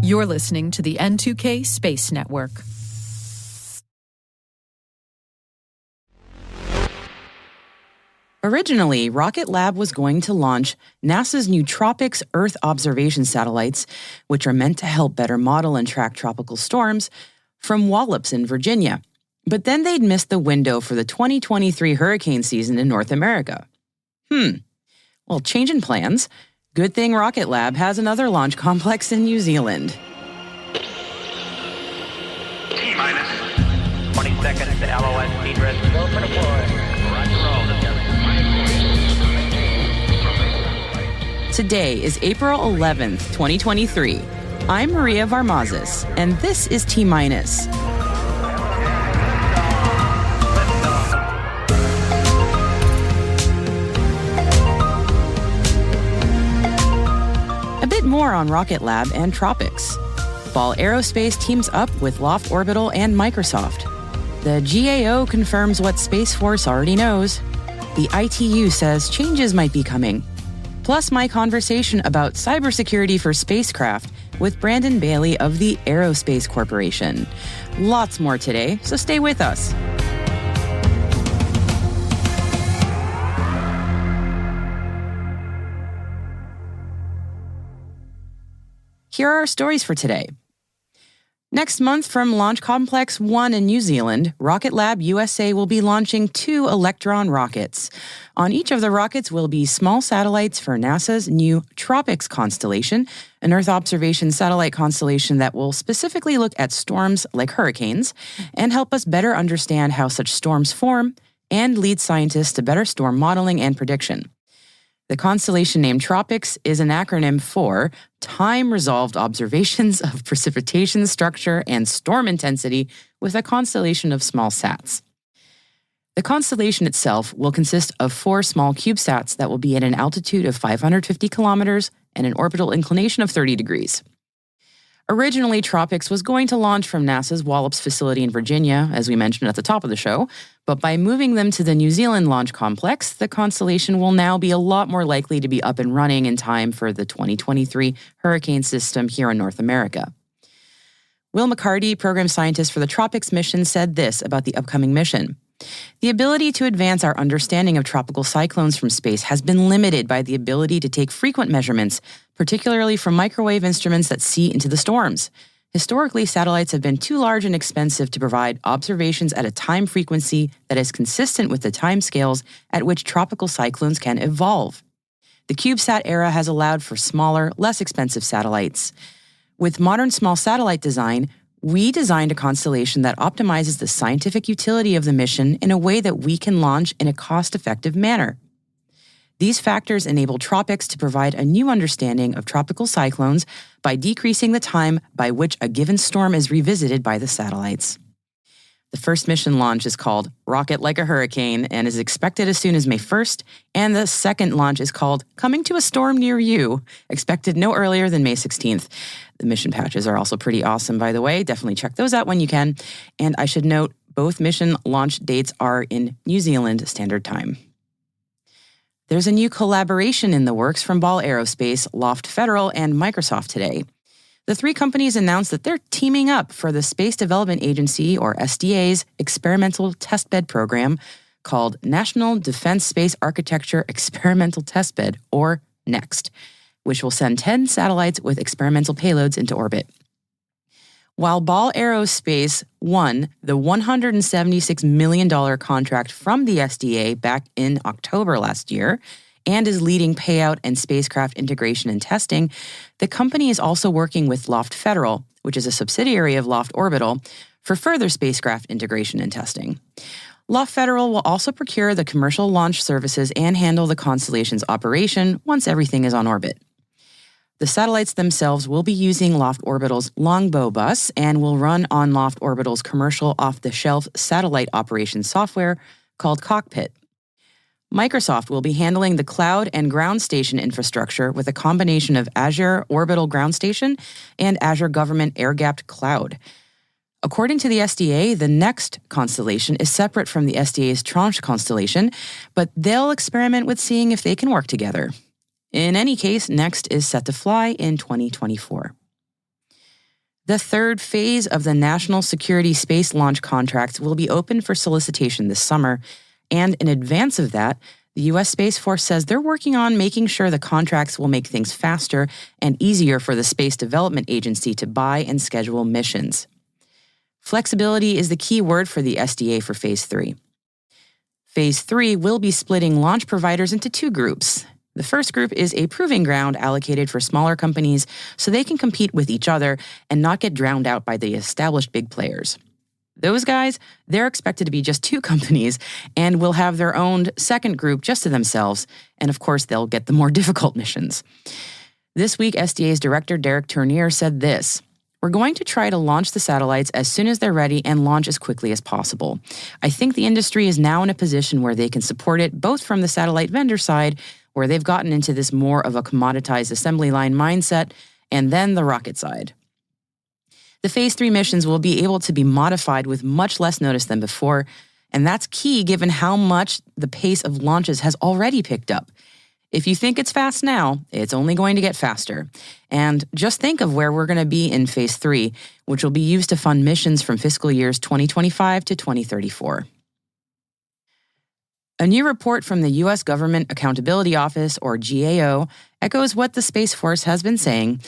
You're listening to the N2K Space Network. Originally, Rocket Lab was going to launch NASA's new TROPICS Earth observation satellites, which are meant to help better model and track tropical storms, from Wallops in Virginia. But then they'd missed the window for the 2023 hurricane season in North America. Well, change in plans. Good thing Rocket Lab has another launch complex in New Zealand. T-minus 20 seconds to LOS T-Dress. Go for deploy. Roger roll. Today is April 11th, 2023. I'm Maria Varmazis, and this is T-minus. A bit more on Rocket Lab and TROPICS. Ball Aerospace teams up with Loft Orbital and Microsoft. The GAO confirms what Space Force already knows. The ITU says changes might be coming. Plus my conversation about cybersecurity for spacecraft with Brandon Bailey of the Aerospace Corporation. Lots more today, so stay with us. Here are our stories for today. Next month, from Launch Complex 1 in New Zealand, Rocket Lab USA will be launching 2 Electron rockets. On each of the rockets will be small satellites for NASA's new TROPICS constellation, an Earth observation satellite constellation that will specifically look at storms like hurricanes and help us better understand how such storms form and lead scientists to better storm modeling and prediction. The constellation named TROPICS is an acronym for Time-Resolved Observations of Precipitation Structure and Storm Intensity with a constellation of small sats. The constellation itself will consist of 4 small CubeSats that will be at an altitude of 550 kilometers and an orbital inclination of 30 degrees. Originally, TROPICS was going to launch from NASA's Wallops facility in Virginia, as we mentioned at the top of the show, but by moving them to the New Zealand launch complex, the constellation will now be a lot more likely to be up and running in time for the 2023 hurricane system here in North America. Will McCarty, program scientist for the TROPICS mission, said this about the upcoming mission. The ability to advance our understanding of tropical cyclones from space has been limited by the ability to take frequent measurements, particularly from microwave instruments that see into the storms. Historically, satellites have been too large and expensive to provide observations at a time frequency that is consistent with the timescales at which tropical cyclones can evolve. The CubeSat era has allowed for smaller, less expensive satellites. With modern small satellite design, we designed a constellation that optimizes the scientific utility of the mission in a way that we can launch in a cost-effective manner. These factors enable TROPICS to provide a new understanding of tropical cyclones by decreasing the time by which a given storm is revisited by the satellites. The first mission launch is called Rocket Like a Hurricane and is expected as soon as May 1st, and the second launch is called Coming to a Storm Near You, expected no earlier than May 16th. The mission patches are also pretty awesome, by the way. Definitely check those out when you can. And I should note, both mission launch dates are in New Zealand Standard Time. There's a new collaboration in the works from Ball Aerospace, Loft Federal, and Microsoft today. The 3 companies announced that they're teaming up for the Space Development Agency, or SDA's, experimental testbed program called National Defense Space Architecture Experimental Testbed, or NEXT, which will send 10 satellites with experimental payloads into orbit. While Ball Aerospace won the $176 million contract from the SDA back in October last year, and is leading payout and spacecraft integration and testing, the company is also working with Loft Federal, which is a subsidiary of Loft Orbital, for further spacecraft integration and testing. Loft Federal will also procure the commercial launch services and handle the constellation's operation once everything is on orbit. The satellites themselves will be using Loft Orbital's Longbow bus and will run on Loft Orbital's commercial off-the-shelf satellite operations software called Cockpit. Microsoft will be handling the cloud and ground station infrastructure with a combination of Azure Orbital Ground Station and Azure Government Air-Gapped Cloud. According to the SDA, the NEXT constellation is separate from the SDA's Tranche constellation, but they'll experiment with seeing if they can work together. In any case, Next is set to fly in 2024. The third phase of the National Security Space Launch contracts will be open for solicitation this summer, and in advance of that, the U.S. Space Force says they're working on making sure the contracts will make things faster and easier for the Space Development Agency to buy and schedule missions. Flexibility is the key word for the SDA for Phase 3. Phase 3 will be splitting launch providers into two groups. The first group is a proving ground allocated for smaller companies so they can compete with each other and not get drowned out by the established big players. Those guys, they're expected to be just two companies and will have their own second group just to themselves, and of course they'll get the more difficult missions. This week, SDA's Director Derek Tournier said this: "We're going to try to launch the satellites as soon as they're ready and launch as quickly as possible. I think the industry is now in a position where they can support it both from the satellite vendor side, where they've gotten into this more of a commoditized assembly line mindset, and then the rocket side." The Phase 3 missions will be able to be modified with much less notice than before, and that's key given how much the pace of launches has already picked up. If you think it's fast now, it's only going to get faster. And just think of where we're going to be in Phase 3, which will be used to fund missions from fiscal years 2025 to 2034. A new report from the U.S. Government Accountability Office, or GAO, echoes what the Space Force has been saying.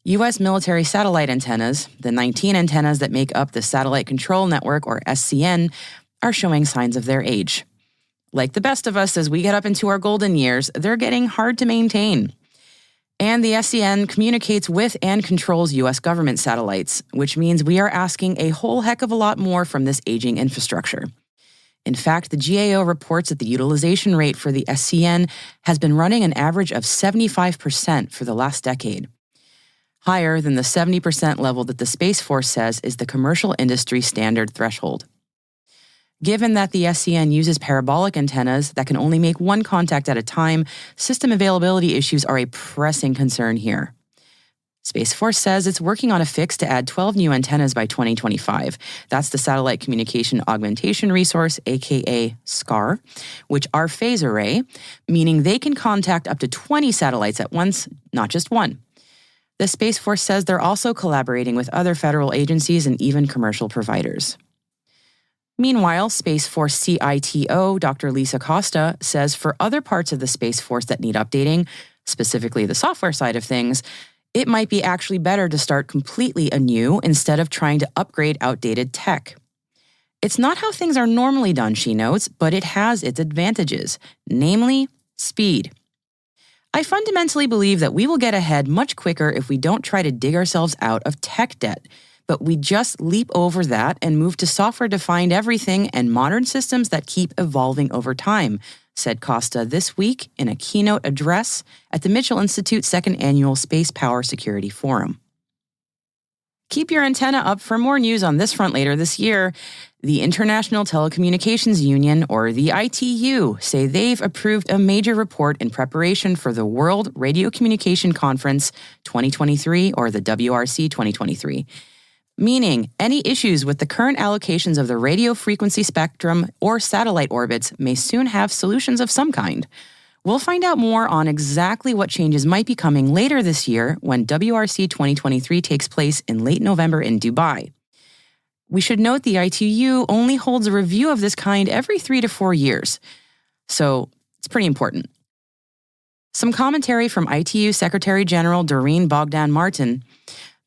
U.S. military satellite antennas, the 19 antennas that make up the Satellite Control Network, or SCN, are showing signs of their age. Like the best of us as we get up into our golden years, they're getting hard to maintain. And the SCN communicates with and controls U.S. government satellites, which means we are asking a whole heck of a lot more from this aging infrastructure. In fact, the GAO reports that the utilization rate for the SCN has been running an average of 75% for the last decade, higher than the 70% level that the Space Force says is the commercial industry standard threshold. Given that the SCN uses parabolic antennas that can only make one contact at a time, system availability issues are a pressing concern here. Space Force says it's working on a fix to add 12 new antennas by 2025. That's the Satellite Communication Augmentation Resource, aka SCAR, which are phase array, meaning they can contact up to 20 satellites at once, not just one. The Space Force says they're also collaborating with other federal agencies and even commercial providers. Meanwhile, Space Force CITO Dr. Lisa Costa says for other parts of the Space Force that need updating, specifically the software side of things, it might be actually better to start completely anew instead of trying to upgrade outdated tech. It's not how things are normally done, she notes, but it has its advantages, namely speed. I fundamentally believe that we will get ahead much quicker if we don't try to dig ourselves out of tech debt, but we just leap over that and move to software-defined everything and modern systems that keep evolving over time, said Costa this week in a keynote address at the Mitchell Institute's second annual Space Power Security Forum. Keep your antenna up for more news on this front later this year. The International Telecommunications Union, or the ITU, say they've approved a major report in preparation for the World Radio Communication Conference 2023, or the WRC 2023. Meaning, any issues with the current allocations of the radio frequency spectrum or satellite orbits may soon have solutions of some kind. We'll find out more on exactly what changes might be coming later this year when WRC 2023 takes place in late November in Dubai. We should note the ITU only holds a review of this kind every 3 to 4 years, so it's pretty important. Some commentary from ITU Secretary General Doreen Bogdan-Martin.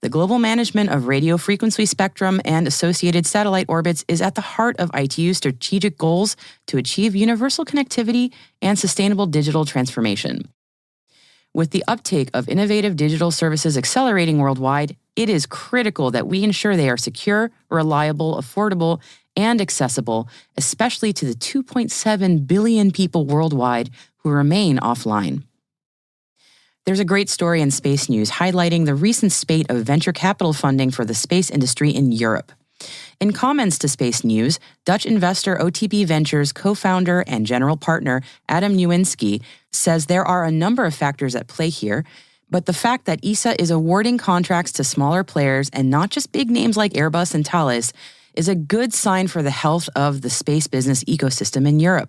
The global management of radio frequency spectrum and associated satellite orbits is at the heart of ITU's strategic goals to achieve universal connectivity and sustainable digital transformation. With the uptake of innovative digital services accelerating worldwide, it is critical that we ensure they are secure, reliable, affordable, and accessible, especially to the 2.7 billion people worldwide who remain offline. There's a great story in SpaceNews highlighting the recent spate of venture capital funding for the space industry in Europe. In comments to SpaceNews, Dutch investor OTB Ventures co-founder and general partner Adam Nowinski says there are a number of factors at play here, but the fact that ESA is awarding contracts to smaller players and not just big names like Airbus and Thales is a good sign for the health of the space business ecosystem in Europe.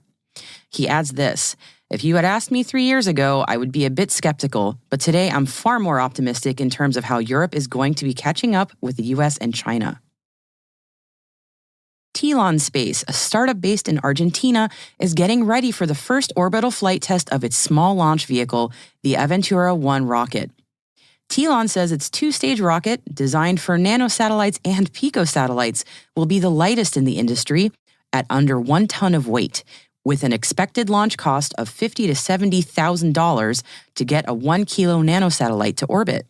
He adds this: "If you had asked me 3 years ago, I would be a bit skeptical, but today I'm far more optimistic in terms of how Europe is going to be catching up with the US and China." Telon Space, a startup based in Argentina, is getting ready for the first orbital flight test of its small launch vehicle, the Aventura 1 rocket. Telon says its two-stage rocket, designed for nanosatellites and picosatellites, will be the lightest in the industry at under 1 ton of weight, with an expected launch cost of $50,000 to $70,000 to get a 1 kilo nanosatellite to orbit.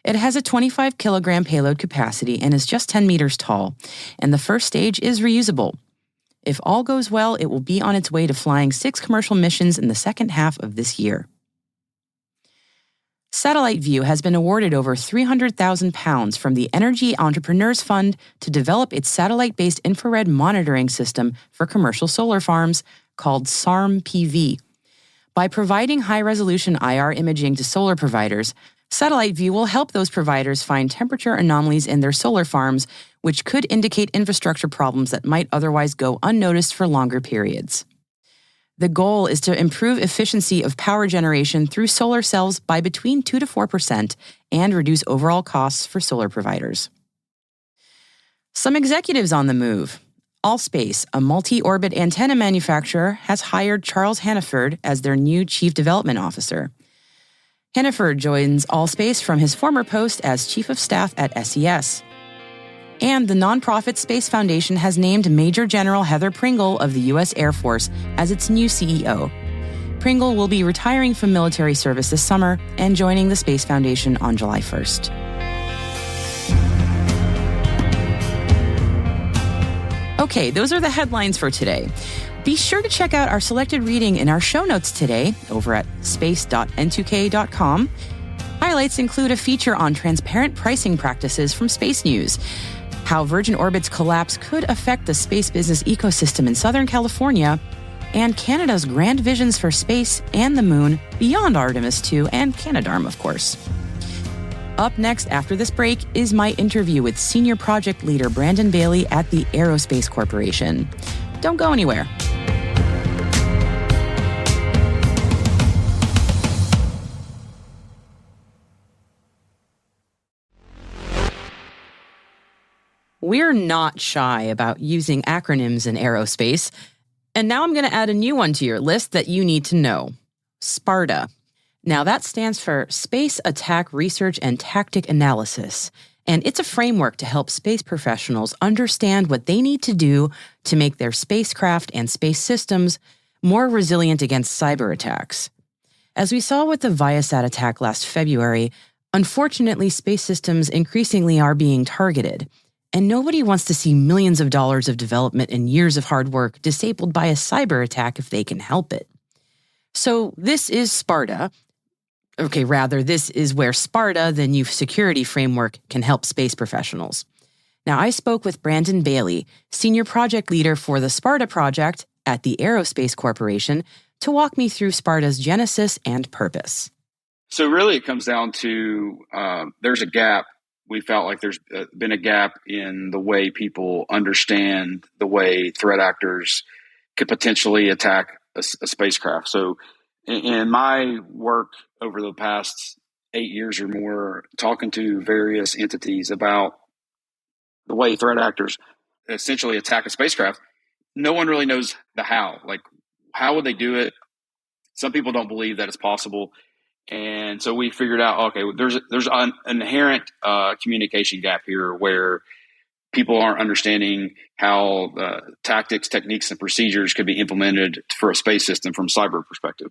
It has a 25 kilogram payload capacity and is just 10 meters tall, and the first stage is reusable. If all goes well, it will be on its way to flying 6 commercial missions in the second half of this year. Satellite View has been awarded over £300,000 from the Energy Entrepreneurs Fund to develop its satellite-based infrared monitoring system for commercial solar farms called SARM-PV. By providing high-resolution IR imaging to solar providers, Satellite View will help those providers find temperature anomalies in their solar farms, which could indicate infrastructure problems that might otherwise go unnoticed for longer periods. The goal is to improve efficiency of power generation through solar cells by between 2 to 4% and reduce overall costs for solar providers. Some executives on the move. Allspace, a multi-orbit antenna manufacturer, has hired Charles Hannaford as their new Chief Development Officer. Hannaford joins Allspace from his former post as Chief of Staff at SES. And the nonprofit Space Foundation has named Major General Heather Pringle of the U.S. Air Force as its new CEO. Pringle will be retiring from military service this summer and joining the Space Foundation on July 1st. Okay, those are the headlines for today. Be sure to check out our selected reading in our show notes today over at space.n2k.com. Highlights include a feature on transparent pricing practices from SpaceNews, how Virgin Orbit's collapse could affect the space business ecosystem in Southern California, and Canada's grand visions for space and the moon beyond Artemis 2 and Canadarm, of course. Up next after this break is my interview with Senior Project Leader Brandon Bailey at the Aerospace Corporation. Don't go anywhere. We're not shy about using acronyms in aerospace, and now I'm going to add a new one to your list that you need to know: SPARTA. Now, that stands for Space Attack Research and Tactic Analysis, and it's a framework to help space professionals understand what they need to do to make their spacecraft and space systems more resilient against cyber attacks. As we saw with the Viasat attack last February, unfortunately, space systems increasingly are being targeted, and nobody wants to see millions of dollars of development and years of hard work disabled by a cyber attack if they can help it. So this is SPARTA. This is where SPARTA, the new security framework, can help space professionals. Now, I spoke with Brandon Bailey, Senior Project Leader for the SPARTA project at the Aerospace Corporation, to walk me through SPARTA's genesis and purpose. So really it comes down to there's a gap. We felt like there's been a gap in the way people understand the way threat actors could potentially attack a spacecraft. So in my work over the past 8 years or more, talking to various entities about the way threat actors essentially attack a spacecraft, no one really knows the how. Like, how would they do it? Some people don't believe that it's possible. And so we figured out, okay, there's an inherent communication gap here where people aren't understanding how tactics, techniques, and procedures could be implemented for a space system from cyber perspective.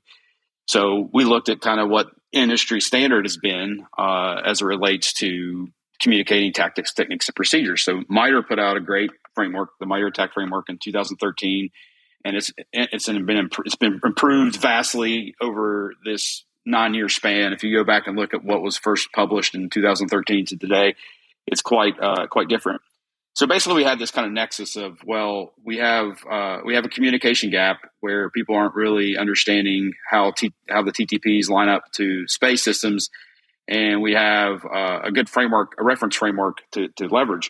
So we looked at kind of what industry standard has been as it relates to communicating tactics, techniques, and procedures. So MITRE put out a great framework, the MITRE attack framework, in 2013, and it's been improved vastly over this 9-year span. If you go back and look at what was first published in 2013 to today, it's quite different. So basically, we had this kind of nexus of, well, we have a communication gap where people aren't really understanding how the TTPs line up to space systems, and we have a good framework, a reference framework to leverage.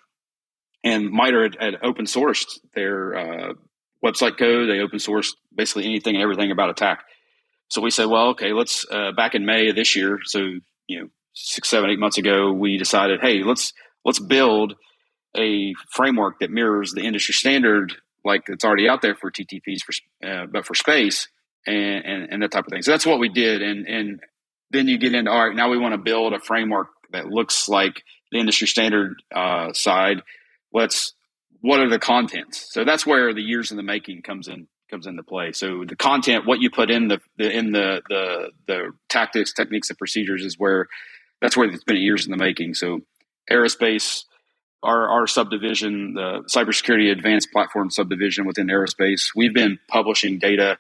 And MITRE had open sourced their website code. They open source basically anything and everything about attack. So we said, well, okay, let's back in May of this year. So 6, 7, 8 months ago, we decided, hey, let's build a framework that mirrors the industry standard, like it's already out there for TTPs, but for space and that type of thing. So that's what we did. And then you get into, all right, now we want to build a framework that looks like the industry standard side. What are the contents? So that's where the years in the making comes into play. So the content, what you put in the tactics, techniques, and procedures that's where it's been years in the making. So aerospace, our subdivision, the cybersecurity advanced platform subdivision within aerospace, we've been publishing data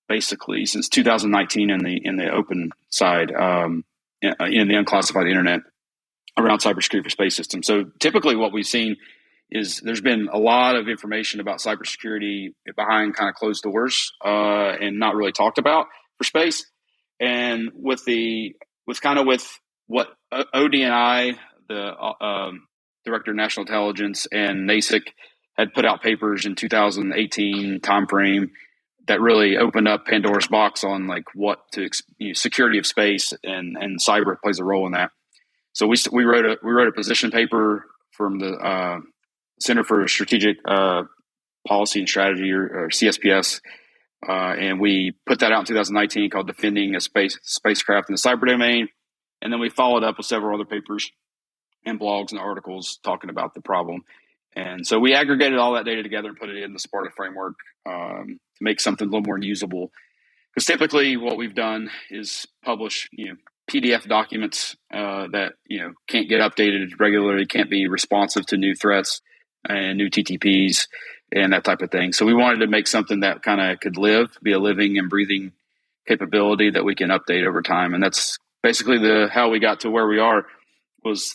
basically since 2019 in the open side, in the unclassified internet around cybersecurity for space systems. So typically what we've seen is there's been a lot of information about cybersecurity behind kind of closed doors and not really talked about for space. And with what ODNI, the Director of National Intelligence, and NASIC had put out papers in 2018 timeframe that really opened up Pandora's box on like security of space and cyber plays a role in that. So we wrote a position paper from the Center for Strategic Policy and Strategy, or CSPS, and we put that out in 2019 called "Defending a Spacecraft in the Cyber Domain," and then we followed up with several other papers and blogs and articles talking about the problem. And so we aggregated all that data together and put it in the SPARTA framework to make something a little more usable. Because typically what we've done is publish PDF documents that can't get updated regularly, can't be responsive to new threats and new TTPs and that type of thing. So we wanted to make something that kind of could be a living and breathing capability that we can update over time. And that's basically how we got to where we are, was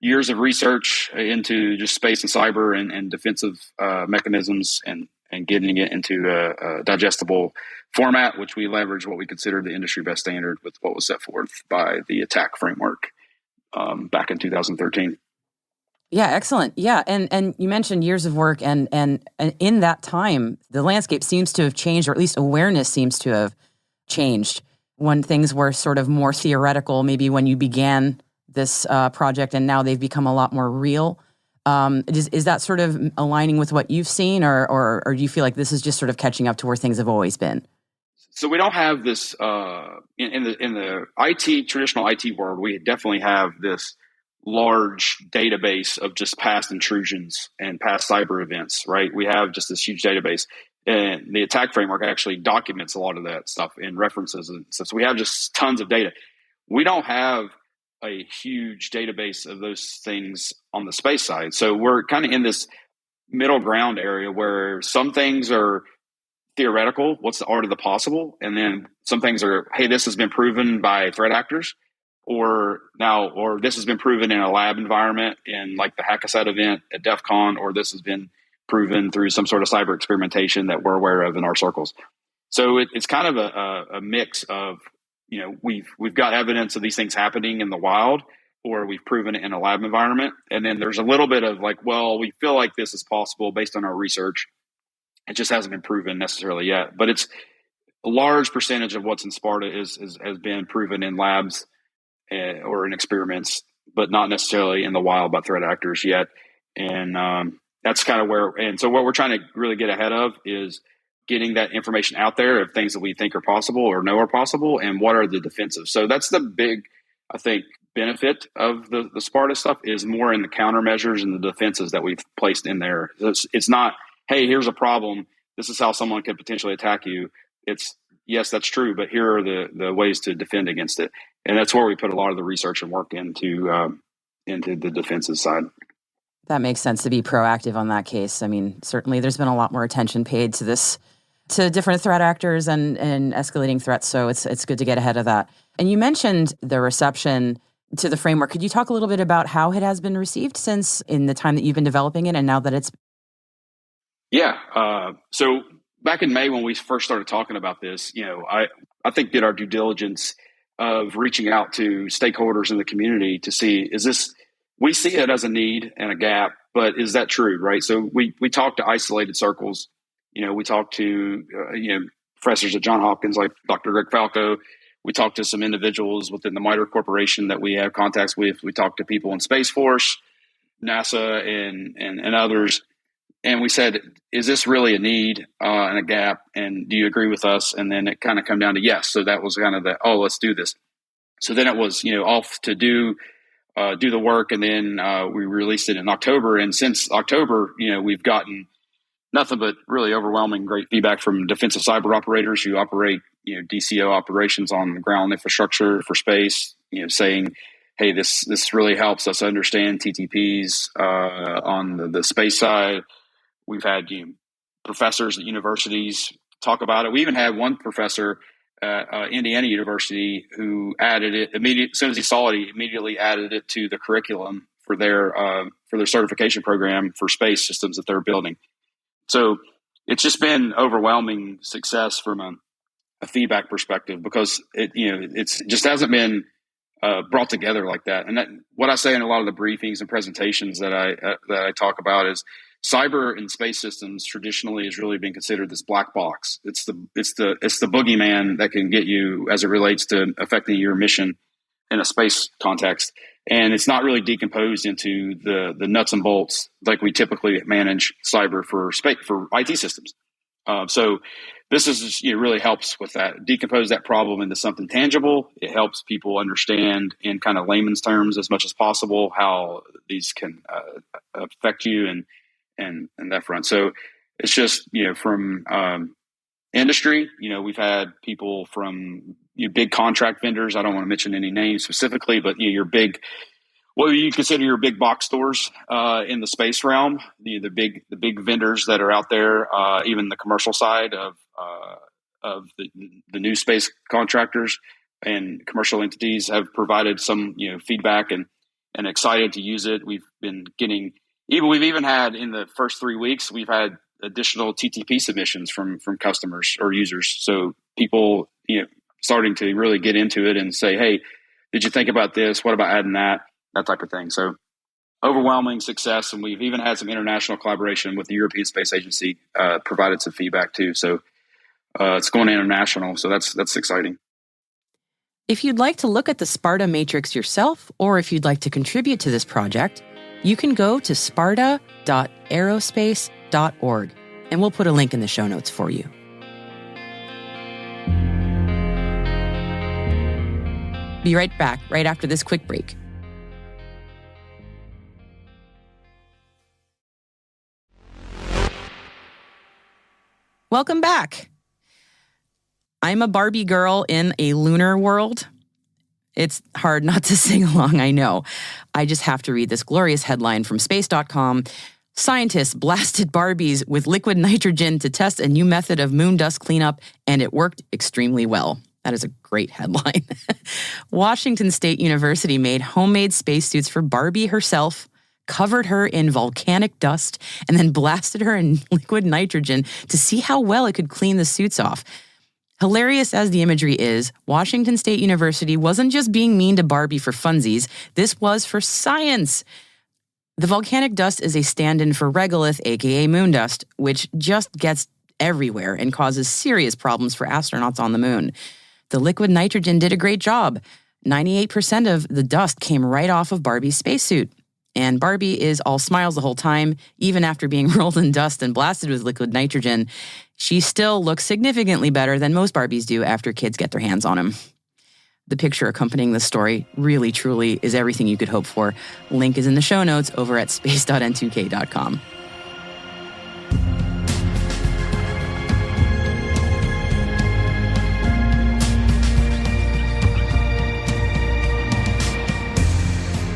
years of research into just space and cyber and defensive mechanisms and getting it into a digestible format, which we leverage what we consider the industry best standard with what was set forth by the attack framework back in 2013. Yeah, excellent. Yeah, and you mentioned years of work, and in that time, the landscape seems to have changed, or at least awareness seems to have changed. When things were sort of more theoretical, maybe when you began this project, and now they've become a lot more real. Is that sort of aligning with what you've seen, or do you feel like this is just sort of catching up to where things have always been? So we don't have this in the traditional IT world. We definitely have this large database of just past intrusions and past cyber events, right? We have just this huge database, and the attack framework actually documents a lot of that stuff in references and stuff. So we have just tons of data. We don't have a huge database of those things on the space side. So we're kind of in this middle ground area where some things are theoretical, what's the art of the possible, and then some things are, hey, this has been proven by threat actors, or this has been proven in a lab environment in like the Hackasat event at DEF CON, or this has been proven through some sort of cyber experimentation that we're aware of in our circles. So it's kind of a mix of, we've got evidence of these things happening in the wild, or we've proven it in a lab environment. And then there's a little bit of like, well, we feel like this is possible based on our research. It just hasn't been proven necessarily yet, but it's a large percentage of what's in SPARTA has been proven in labs or in experiments, but not necessarily in the wild by threat actors yet. And that's kind of and so what we're trying to really get ahead of is getting that information out there of things that we think are possible or know are possible, and what are the defensive. So that's the big, I think, benefit of the SPARTA stuff, is more in the countermeasures and the defenses that we've placed in there. It's not, hey, here's a problem, this is how someone could potentially attack you. It's, yes, that's true, but here are the ways to defend against it. And that's where we put a lot of the research and work into the defensive side. That makes sense, to be proactive on that case. I mean, certainly there's been a lot more attention paid to this, to different threat actors and escalating threats. So it's good to get ahead of that. And you mentioned the reception to the framework. Could you talk a little bit about how it has been received since in the time that you've been developing it and now that it's... Yeah. So back in May when we first started talking about this, I think did our due diligence of reaching out to stakeholders in the community to see, we see it as a need and a gap, but is that true, right? So we talked to isolated circles We talked to, professors at Johns Hopkins like Dr. Greg Falco. We talked to some individuals within the MITRE Corporation that we have contacts with. We talked to people in Space Force, NASA, and others. And we said, is this really a need and a gap? And do you agree with us? And then it kind of come down to yes. So that was kind of let's do this. So then it was, off to do the work. And then we released it in October. And since October, we've gotten nothing but really overwhelming great feedback from defensive cyber operators who operate, DCO operations on ground infrastructure for space, saying, hey, this really helps us understand TTPs on the space side. We've had professors at universities talk about it. We even had one professor at Indiana University who added it immediately. As soon as he saw it, he immediately added it to the curriculum for their certification program for space systems that they're building. So it's just been overwhelming success from a feedback perspective, because it's just hasn't been brought together like that. And what I say in a lot of the briefings and presentations that I talk about is cyber and space systems traditionally has really been considered this black box. It's the boogeyman that can get you as it relates to affecting your mission in a space context. And it's not really decomposed into the nuts and bolts like we typically manage cyber for IT systems. So this is it really helps with that, decompose that problem into something tangible. It helps people understand in kind of layman's terms as much as possible how these can affect you and that front. So it's just from industry. We've had people from big contract vendors. I don't want to mention any names specifically, but your big, what you consider your big box stores in the space realm, the big vendors that are out there, even the commercial side of the new space contractors and commercial entities have provided some feedback and excited to use it. We've even had in the first 3 weeks, we've had additional TTP submissions from customers or users. So people starting to really get into it and say, hey, did you think about this? What about adding that type of thing? So overwhelming success. And we've even had some international collaboration with the European Space Agency, provided some feedback too. So it's going international. So that's exciting. If you'd like to look at the SPARTA matrix yourself, or if you'd like to contribute to this project, you can go to sparta.aerospace.org, and we'll put a link in the show notes for you. Be right back right after this quick break. Welcome back. I'm a Barbie girl in a lunar world. It's hard not to sing along, I know. I just have to read this glorious headline from space.com. Scientists blasted Barbies with liquid nitrogen to test a new method of moon dust cleanup, and it worked extremely well. That is a great headline. Washington State University made homemade spacesuits for Barbie herself, covered her in volcanic dust, and then blasted her in liquid nitrogen to see how well it could clean the suits off. Hilarious as the imagery is, Washington State University wasn't just being mean to Barbie for funsies. This was for science. The volcanic dust is a stand-in for regolith, aka moon dust, which just gets everywhere and causes serious problems for astronauts on the moon. The liquid nitrogen did a great job. 98% of the dust came right off of Barbie's spacesuit. And Barbie is all smiles the whole time, even after being rolled in dust and blasted with liquid nitrogen. She still looks significantly better than most Barbies do after kids get their hands on them. The picture accompanying the story really, truly is everything you could hope for. Link is in the show notes over at space.n2k.com.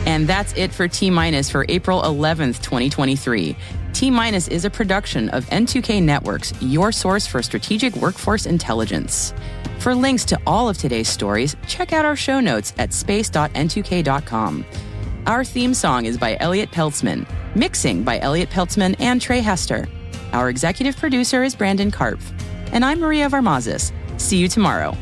And that's it for T- for April 11th, 2023. T- is a production of N2K Networks, your source for strategic workforce intelligence. For links to all of today's stories, check out our show notes at space.n2k.com. Our theme song is by Elliot Peltzman, mixing by Elliot Peltzman and Trey Hester. Our executive producer is Brandon Karpf. And I'm Maria Varmazis. See you tomorrow.